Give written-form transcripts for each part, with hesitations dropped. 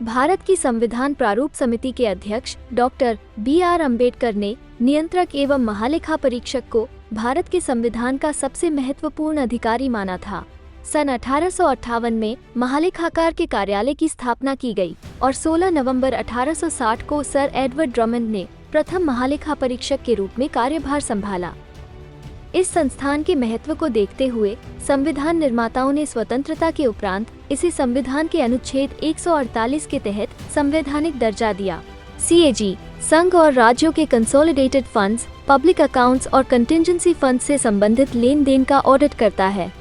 भारत की संविधान प्रारूप समिति के अध्यक्ष डॉक्टर B.R. अम्बेडकर ने नियंत्रक एवं महालेखा परीक्षक को भारत के संविधान का सबसे महत्वपूर्ण अधिकारी माना था। सन 1858 में महालेखाकार के कार्यालय की स्थापना की गई और 16 नवंबर 1860 को सर एडवर्ड ड्रमंड ने प्रथम महालेखा परीक्षक के रूप में कार्यभार संभाला। इस संस्थान के महत्व को देखते हुए संविधान निर्माताओं ने स्वतंत्रता के उपरांत इसे संविधान के अनुच्छेद 148 के तहत संवैधानिक दर्जा दिया। CAG संघ और राज्यों के कंसोलिडेटेड फंड्स, पब्लिक अकाउंट्स और कंटिजेंसी फंड से संबंधित लेन देन का ऑडिट करता है।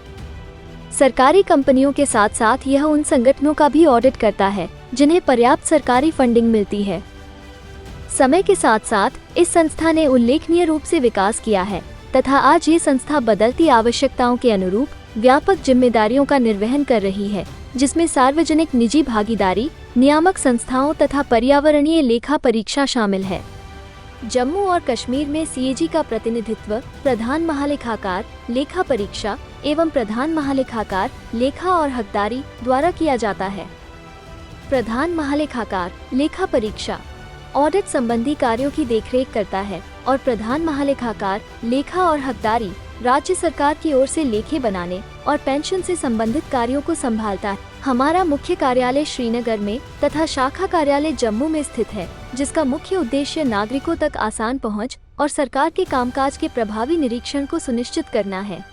सरकारी कंपनियों के साथ साथ यह उन संगठनों का भी ऑडिट करता है जिन्हें पर्याप्त सरकारी फंडिंग मिलती है। समय के साथ साथ इस संस्था ने उल्लेखनीय रूप से विकास किया है तथा आज ये संस्था बदलती आवश्यकताओं के अनुरूप व्यापक जिम्मेदारियों का निर्वहन कर रही है, जिसमें सार्वजनिक निजी भागीदारी, नियामक संस्थाओं तथा पर्यावरणीय लेखा परीक्षा शामिल है। जम्मू और कश्मीर में CAG का प्रतिनिधित्व प्रधान महालेखाकार, लेखा परीक्षा एवं प्रधान महालेखाकार, लेखा और हकदारी द्वारा किया जाता है। प्रधान महालेखाकार लेखा परीक्षा ऑडिट संबंधी कार्यों की देखरेख करता है और प्रधान महालेखाकार लेखा और हकदारी राज्य सरकार की ओर से लेखे बनाने और पेंशन से संबंधित कार्यों को संभालता है। हमारा मुख्य कार्यालय श्रीनगर में तथा शाखा कार्यालय जम्मू में स्थित है, जिसका मुख्य उद्देश्य नागरिकों तक आसान पहुंच और सरकार के कामकाज के प्रभावी निरीक्षण को सुनिश्चित करना है।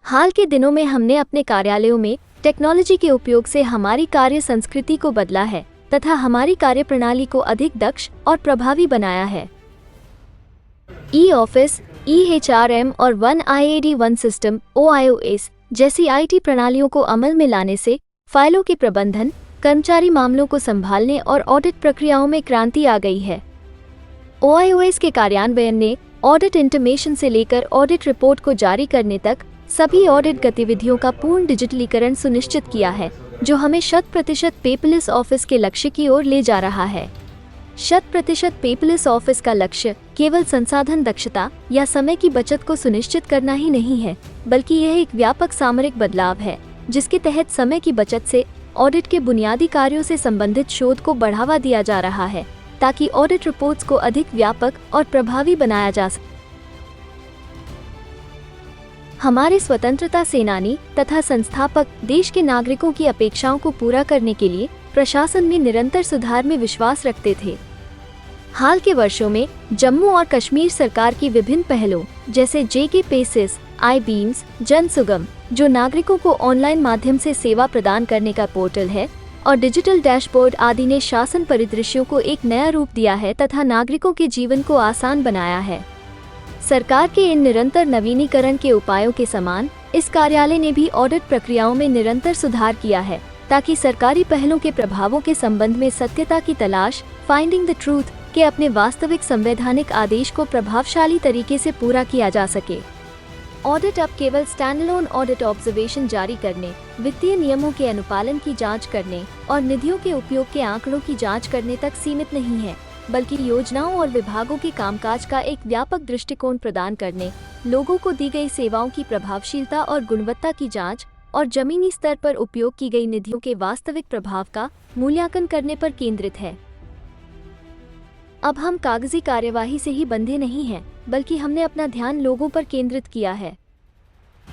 हाल के दिनों में हमने अपने कार्यालयों में टेक्नोलॉजी के उपयोग से हमारी कार्य संस्कृति को बदला है तथा हमारी कार्यप्रणाली को अधिक दक्ष और प्रभावी बनाया है। E-ऑफिस, E-HRM और one IAD one system OIOS जैसी IT प्रणालियों को अमल में लाने से फाइलों के प्रबंधन, कर्मचारी मामलों को संभालने और ऑडिट प्रक्रियाओं में क्रांति आ गई है। OIOS के कार्यान्वयन ने ऑडिट इंटीमेशन से लेकर ऑडिट रिपोर्ट को जारी करने तक सभी ऑडिट गतिविधियों का पूर्ण डिजिटलीकरण सुनिश्चित किया है, जो हमें 100% पेपरलेस ऑफिस के लक्ष्य की ओर ले जा रहा है। 100% पेपरलेस ऑफिस का लक्ष्य केवल संसाधन दक्षता या समय की बचत को सुनिश्चित करना ही नहीं है, बल्कि यह एक व्यापक सामरिक बदलाव है, जिसके तहत समय की बचत से ऑडिट के बुनियादी कार्यों से संबंधित शोध को बढ़ावा दिया जा रहा है, ताकि ऑडिट रिपोर्ट्स को अधिक व्यापक और प्रभावी बनाया जा सके। हमारे स्वतंत्रता सेनानी तथा संस्थापक देश के नागरिकों की अपेक्षाओं को पूरा करने के लिए प्रशासन में निरंतर सुधार में विश्वास रखते थे। हाल के वर्षों में जम्मू और कश्मीर सरकार की विभिन्न पहलों जैसे JK पेसिस, I-BEAMS, जन सुगम, जो नागरिकों को ऑनलाइन माध्यम से सेवा प्रदान करने का पोर्टल है, और डिजिटल डैशबोर्ड आदि ने शासन परिदृश्यों को एक नया रूप दिया है तथा नागरिकों के जीवन को आसान बनाया है। सरकार के इन निरंतर नवीनीकरण के उपायों के समान इस कार्यालय ने भी ऑडिट प्रक्रियाओं में निरंतर सुधार किया है, ताकि सरकारी पहलों के प्रभावों के संबंध में सत्यता की तलाश, फाइंडिंग द ट्रूथ के अपने वास्तविक संवैधानिक आदेश को प्रभावशाली तरीके से पूरा किया जा सके। ऑडिट अब केवल स्टैंडअलोन ऑडिट ऑब्जर्वेशन जारी करने, वित्तीय नियमों के अनुपालन की जांच करने और निधियों के उपयोग के आंकड़ों की जांच करने तक सीमित नहीं है, बल्कि योजनाओं और विभागों के कामकाज का एक व्यापक दृष्टिकोण प्रदान करने, लोगों को दी गई सेवाओं की प्रभावशीलता और गुणवत्ता की जांच और जमीनी स्तर पर उपयोग की गई निधियों के वास्तविक प्रभाव का मूल्यांकन करने पर केंद्रित है। अब हम कागजी कार्यवाही से ही बंधे नहीं हैं, बल्कि हमने अपना ध्यान लोगों पर केंद्रित किया है।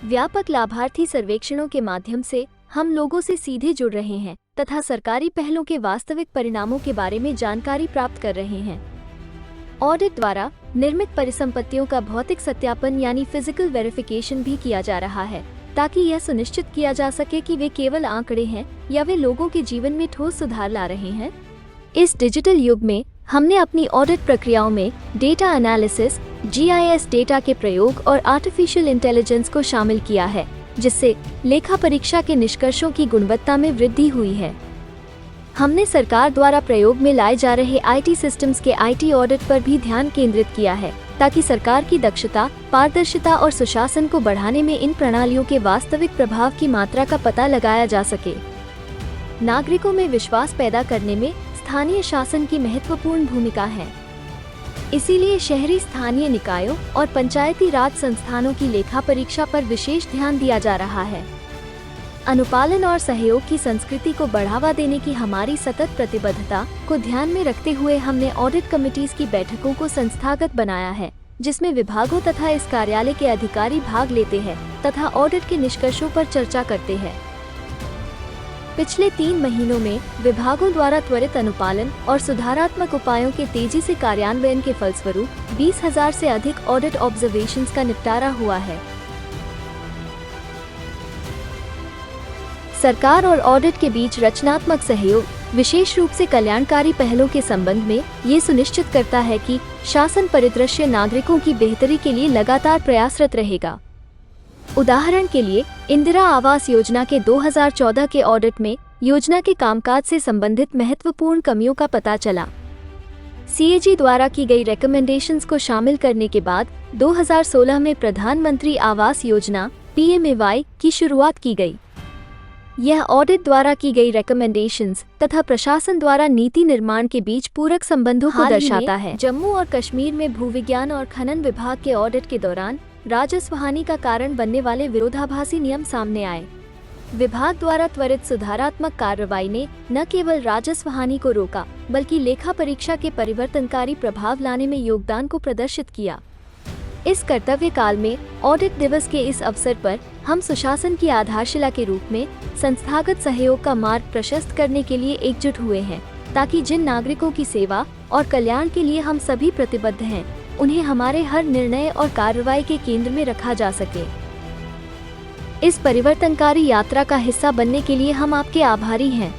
व्यापक लाभार्थी सर्वेक्षणों के माध्यम से हम लोगों से सीधे जुड़ रहे हैं तथा सरकारी पहलों के वास्तविक परिणामों के बारे में जानकारी प्राप्त कर रहे हैं। ऑडिट द्वारा निर्मित परिसंपत्तियों का भौतिक सत्यापन यानी फिजिकल वेरिफिकेशन भी किया जा रहा है, ताकि यह सुनिश्चित किया जा सके कि वे केवल आंकड़े हैं या वे लोगों के जीवन में ठोस सुधार ला रहे हैं। इस डिजिटल युग में हमने अपनी ऑडिट प्रक्रियाओं में डेटा एनालिसिस, GIS डेटा के प्रयोग और आर्टिफिशियल इंटेलिजेंस को शामिल किया है, जिससे लेखा परीक्षा के निष्कर्षों की गुणवत्ता में वृद्धि हुई है। हमने सरकार द्वारा प्रयोग में लाए जा रहे IT सिस्टम्स के IT ऑडिट पर भी ध्यान केंद्रित किया है, ताकि सरकार की दक्षता, पारदर्शिता और सुशासन को बढ़ाने में इन प्रणालियों के वास्तविक प्रभाव की मात्रा का पता लगाया जा सके। नागरिकों में विश्वास पैदा करने में स्थानीय शासन की महत्वपूर्ण भूमिका है। इसीलिए शहरी स्थानीय निकायों और पंचायती राज संस्थानों की लेखा परीक्षा पर विशेष ध्यान दिया जा रहा है। अनुपालन और सहयोग की संस्कृति को बढ़ावा देने की हमारी सतत प्रतिबद्धता को ध्यान में रखते हुए हमने ऑडिट कमिटीज की बैठकों को संस्थागत बनाया है, जिसमें विभागों तथा इस कार्यालय के अधिकारी भाग लेते हैं तथा ऑडिट के निष्कर्षों पर चर्चा करते हैं। पिछले 3 महीनों में विभागों द्वारा त्वरित अनुपालन और सुधारात्मक उपायों के तेजी से कार्यान्वयन के फलस्वरूप 20,000 से अधिक ऑडिट ऑब्जर्वेशंस का निपटारा हुआ है। सरकार और ऑडिट के बीच रचनात्मक सहयोग, विशेष रूप से कल्याणकारी पहलों के संबंध में, ये सुनिश्चित करता है कि शासन परिदृश्य नागरिकों की बेहतरी के लिए लगातार प्रयासरत रहेगा। उदाहरण के लिए, इंदिरा आवास योजना के 2014 के ऑडिट में योजना के कामकाज से संबंधित महत्वपूर्ण कमियों का पता चला। सीएजी द्वारा की गई रिकमेंडेशंस को शामिल करने के बाद 2016 में प्रधानमंत्री आवास योजना (PMAY) की शुरुआत की गई। यह ऑडिट द्वारा की गई रिकमेंडेशंस तथा प्रशासन द्वारा नीति निर्माण के बीच पूरक संबंधों को दर्शाता है। जम्मू और कश्मीर में भूविज्ञान और खनन विभाग के ऑडिट के दौरान राजस्व हानि का कारण बनने वाले विरोधाभासी नियम सामने आए। विभाग द्वारा त्वरित सुधारात्मक कार्रवाई ने न केवल राजस्व हानि को रोका, बल्कि लेखा परीक्षा के परिवर्तनकारी प्रभाव लाने में योगदान को प्रदर्शित किया। इस कर्तव्य काल में ऑडिट दिवस के इस अवसर पर हम सुशासन की आधारशिला के रूप में संस्थागत सहयोग का मार्ग प्रशस्त करने के लिए एकजुट हुए हैं, ताकि जिन नागरिकों की सेवा और कल्याण के लिए हम सभी प्रतिबद्ध हैं, उन्हें हमारे हर निर्णय और कार्रवाई के केंद्र में रखा जा सके। इस परिवर्तनकारी यात्रा का हिस्सा बनने के लिए हम आपके आभारी हैं।